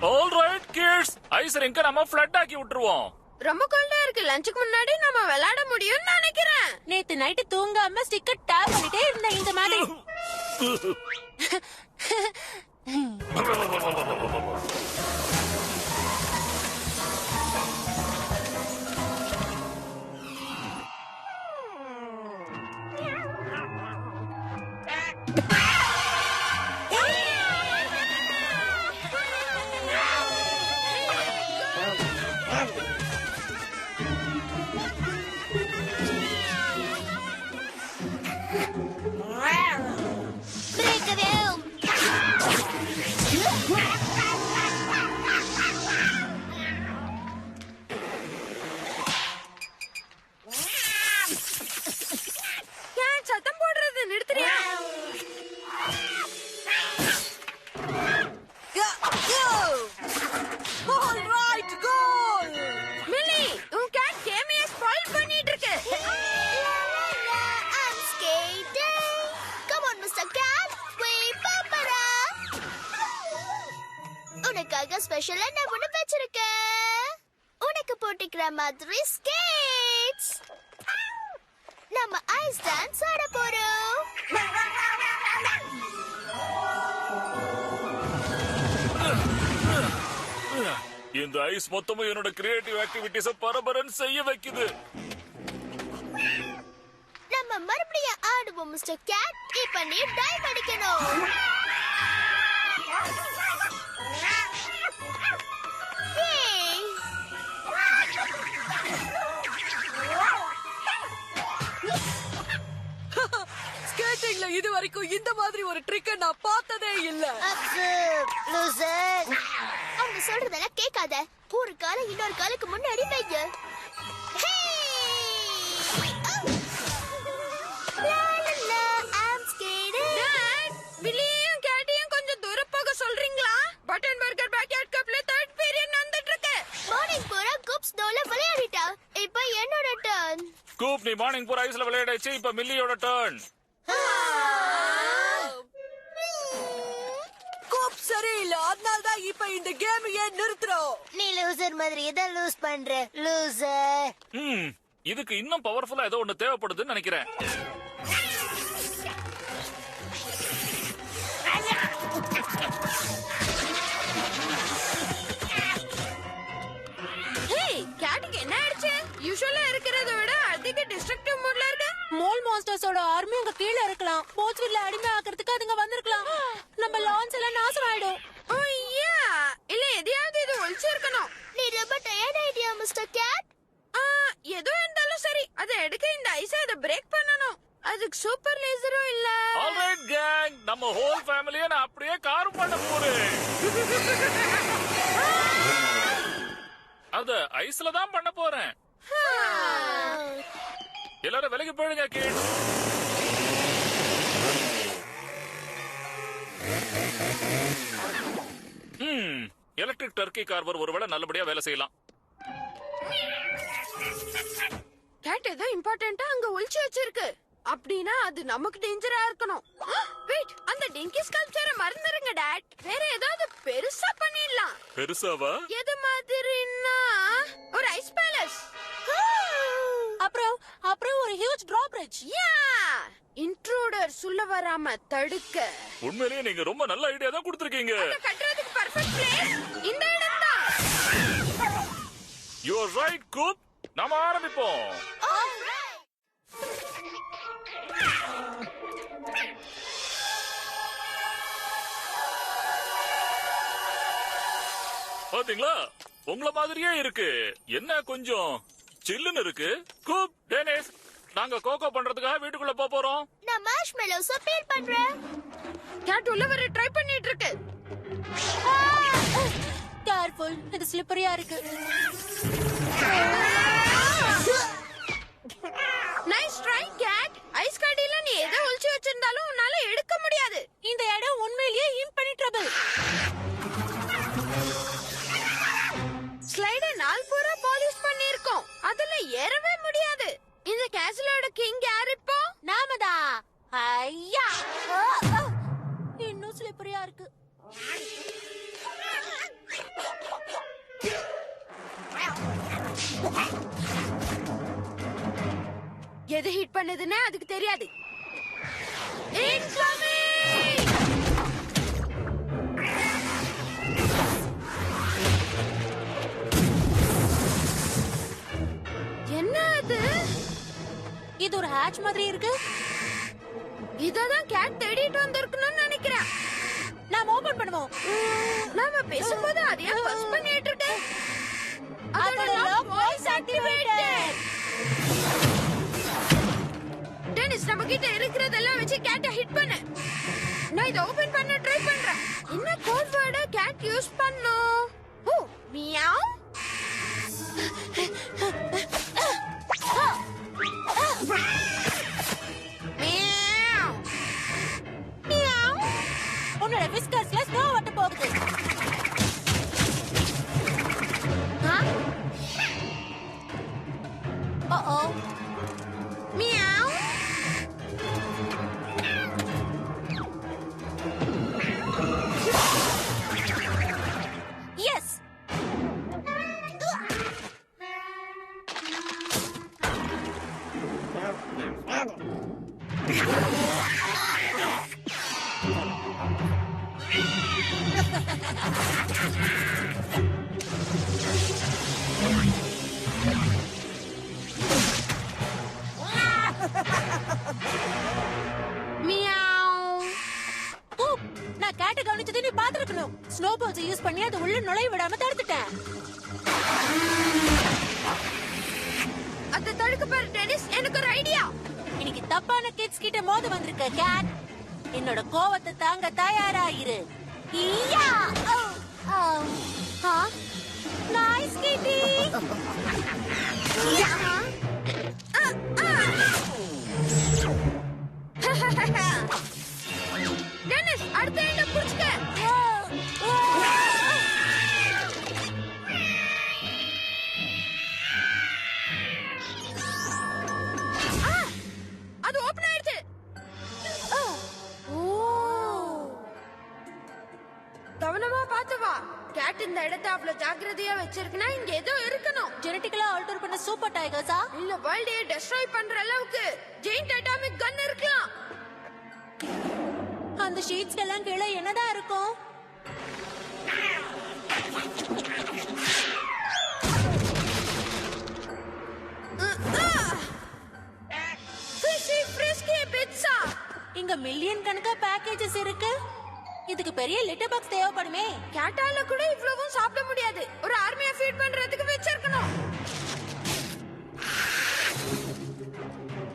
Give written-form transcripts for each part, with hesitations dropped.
Alright kids, ice ரிங்க நம்ம flood ஆக்கி விட்டுருவோம். ரொம்ப கோல்டா இருக்கு. லஞ்சுக்கு முன்னாடி நம்ம விளையாட முடியும்னு நினைக்கிறேன். நேத்து நைட்டு தூங்காம ஸ்டிக்கர் டேப் பண்ணிட்டே இருந்தேன் இந்த மாதிரி. சத்தம் போடுறது நிறுத்துறியா? மில்லி, உன் கேட் கேமைய ஸ்பாயில் பண்ணிட்டு இருக்கு. உனக்காக ஸ்பெஷலா நான் ஒண்ணு வச்சிருக்கேன். உனக்கு போட்டுக்கிற மாதிரி ஸ்கேட்ஸ். நம்ம ஐஸ் டான்ஸ் ஆட போறோம். இந்த ஐஸ் மொத்தமும் என்னோட கிரியேட்டிவ் ஆக்டிவிட்டிஸ பரபரன்னு செய்ய வைக்குது. நம்ம மறுபடியும் ஆடுவோம் மிஸ்டர் கேட். இப்ப நீ டைவ் அடிக்கணும். ஸ்கேட்டிங்ல இது வரைக்கும் இந்த மாதிரி ஒரு ட்ரிக்க நான் பார்த்ததே இல்ல. அவங்க சொல்றதெல்லாம் கேட்காத. ஒரு காலம் இன்னொரு காலுக்கு முன்னாடி வைங்க. மில்லியையும் கேட்டையும் கொஞ்சம் தூரம் போக சொல்றீங்களா? பட்டன் பர்கர் பேக்யார்ட் கப்ல தேர்ட் பீரியட் நடந்துட்டு இருக்கு. மார்னிங் பூரா கூப்ஸ் டோல விளையாடிட்டா. இப்போ என்னோட டர்ன். கூப், நீ மார்னிங் பூரா ஐஸ்ல விளையாடாச்சு. இப்ப மில்லியோட டர்ன். கூப் சரியில்லை, அதனாலதான் இப்ப இந்த கேமையே நிறுத்துறோம். நீ லூசர் மாதிரி தான் லூஸ் பண்ற லூசர். இதுக்கு இன்னும் பவர்ஃபுல்லா ஏதோ ஒண்ணு தேவைப்படுதுன்னு நினைக்கிறேன். கேட்டுக்கு என்ன ஆயிடுச்சு? யூசுவலா இருக்கிறத விட அதிக டிஸ்ட்ரக்டிவ் மூட்ல இருக்கு. மோல் மாஸ்டர்ஸோட ஆர்மி அங்க கீழ இருக்கலாம். போர்ச்சுகல்ல அடிமை ஆக்கிறதுக்கு அதுங்க வந்திருக்கலாம். நம்ம லான்ஸ் எல்லாம் நாசம் ஆயிடும். ஓ யா, இல்ல எதையாவது இது ஒளிச்சு இருக்கணும். நீ ரொம்ப டயர்ட் ஆயிட்டியா மிஸ்டர் கேட்? எதோ இருந்தாலும் சரி, அதை எடுக்க இந்த ஐஸை அதை பிரேக் பண்ணணும். அதுக்கு சூப்பர் லேசரும் இல்ல. ஆல்ரைட் கேங், நம்ம ஹோல் ஃபேமிலியை நான் அப்படியே கார் பண்ண போறேன். அத ஐஸ்ல தான் பண்ண போறேன். எல்லாரும் விலகி போயிடுங்க கிட்ஸ். எலக்ட்ரிக் டர்க்கி கார்வர் ஒருவேளை நல்லபடியா வேலை செய்யலாம். கேட் ஏதோ இம்பார்ட்டன்ட்டா அங்க ஒளிச்சு வச்சிருக்கு. அப்படின்னா அது நமக்கு டேஞ்சரா இருக்கணும். வெயிட், அந்த டிங்கி ஸ்கல்ப்சரை மறந்துருங்க டாட். வேற ஏதாவது பெருசா பண்ணிடலாம். பெருசாவா? எது மாதிரின்னா ஒரு ஐஸ் பேலஸ். அப்புறம் ஒரு huge drawbridge. Yeah, intruder சுள்ள வராம தடுக்க. உண்மையிலேயே நீங்க ரொம்ப நல்ல ஐடியா தான் கொடுத்திருக்கீங்க. அத கட்டறதுக்கு பெர்ஃபெக்ட் பிளேஸ் இந்த இடம் தான். யூ ஆர் ரைட் கூப். நாம ஆரம்பிப்போம். பாத்தீங்களா, உங்கள மாதிரியே இருக்கு. என்ன கொஞ்சம் சில்லுன்னு இருக்கு. கூப், டேனிஸ், நாங்க கோகோ பண்றதுக்காக வீட்டுக்குள்ள போறோம். நான் மார்ஷ்மெலோஸ் பீல் பண்றேன். கேட் உள்ள வர ட்ரை பண்ணிட்டு இருக்கு. கேர்ஃபுல், இது ஸ்லிப்பரியா இருக்கு. Nice try cat. ஐஸ் கடியில நீ எதை ஒளிச்சு வச்சிருந்தாலும் உன்னால எடுக்க முடியாது. இந்த இடம் உண்மையிலேயே இம்பெனிட்ரபிள். ஸ்லைட நாள் பூரா பாலிஷ் பண்ணிருக்கோம். அதுல ஏறவே முடியாது. இந்த கேசலோட கிங் யார் இப்போ? நாமதான். ஐயா, இன்னும் ஸ்லிப்பரியா இருக்கு. எது ஹிட் பண்ணதுன்னு அதுக்கு தெரியாது. என்ன அது? இது ஒரு ஹேட்ச் மாதிரி இருக்கு. இததான் கேட் தேடிட்டு வந்திருக்கணும்னு நினைக்கிறேன். நாம ஓபன் பண்ணுவோம். நாம பேசும்போது அதையே பஸ் பண்ணிட்டு இருக்கு. அதோட லாக் வாய்ஸ் ஆக்டிவேட்டட். டெனிஸ், நம்ம கிட்ட இருக்கிறதெல்லாம் வச்சு கேட்ட ஹிட் பண்ணு. நான் இதை ஓபன் பண்ண ட்ரை பண்றேன். என்ன கோட் வேர்ட கேட் யூஸ் பண்ணும்? ஓ, மியாவ். மியாவ். மியாவ். உன்னோட விஸ்கர்ஸ்ல ஸ்னோ வட்ட போகுது. ஓ மியாவ். எஸ். மியாவ். நான் கேட்ட கவனிச்சதை நீ பாத்துருக்கணும். ஸ்னோ பால்ஸ் யூஸ் பண்ணி அது உள்ள நுழைய விடாம தடுத்துட்டேன். அதை தடுக்க பாரு டெனிஸ். எனக்கு ஒரு ஐடியா. இன்னைக்கு தப்பான கிட்ஸ் கிட்ட மோத வந்திருக்க கேட். என்னோட கோவத்தை தாங்க தயாராயிரு. ஈயா! நைஸ் கிட்டி. டெனிஸ், அடுத்த எண்ட புடிச்சுக்க. அது ஓபன் ஆயிடுச்சு. கவனமா பாத்து வா. கேட் இந்த இடத்தை அவ்வளவு ஜாக்கிரதையா வச்சிருக்குன்னா இங்க ஏதோ இருக்கணும். ஜெனட்டிக்கலா ஆல்டர் பண்ண சூப்பர் டைகர்ஸா? இல்ல வேர்ல்டையே டெஸ்ட்ராய் பண்ற அளவுக்கு ஜெயிண்ட் அட்டாமிக் கன் இருக்கலாம். அந்த ஷீட்ஸ் எல்லாம் கீழே என்னதான் இருக்கும்? Fishy frisky pizza. இங்க மில்லியன் கணக்கா பேக்கேஜஸ் இருக்கு. இதுக்கு பெரிய லிட்டர் பாக்ஸ் தேவைப்படுமே. கேட்டால கூட இவ்வளவும் சாப்பிட முடியாது. ஒரு ஆர்மியா ஃபீட் பண்றதுக்கு வச்சிருக்கணும்.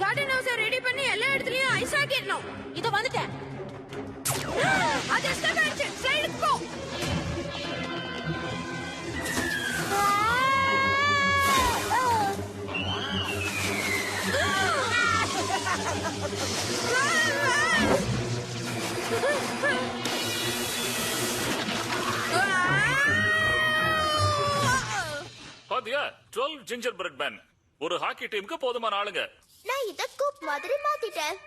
கார்டன் ஹவுஸை ரெடி பண்ணி எல்லா இடத்துலயும் ஐஸ் ஆக்கிடணும். இது வந்துட்டேன். அது ஸ்டக் ஆயிடுச்சு. சைடுக்கு போ. பாத்தியா, 12 ஜிஞ்சர் பிரெட் மேன். ஒரு ஹாக்கி டீமுக்கு போதுமான ஆளுங்க. நான் இத கூப் மாதிரி மாத்திட்டேன்.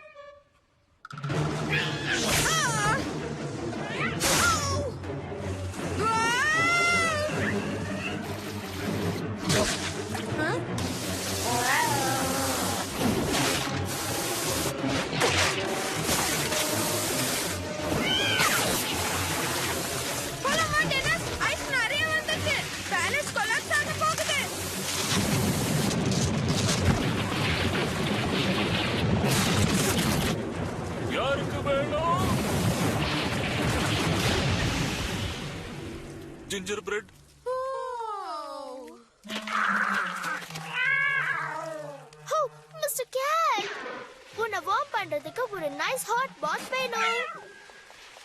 யாருக்கு வேணும்? ஐஸ் ஹாட் பாத் வேணும்.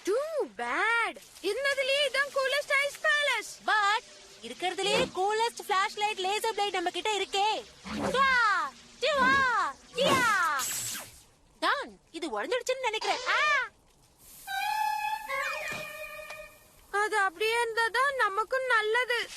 Two bad. இருந்ததுலயே இதான் கூலஸ்ட் ஐஸ் பேலஸ். பட் இருக்கிறதுலயே coolest flash light laser blade நம்ம கிட்ட இருக்கே. யா! ஜிவா! யா! டான், இது உடைஞ்சிடுச்சுன்னு நினைக்கிறேன். அது அப்படியே இருந்தாதான் நமக்கும் நல்லது.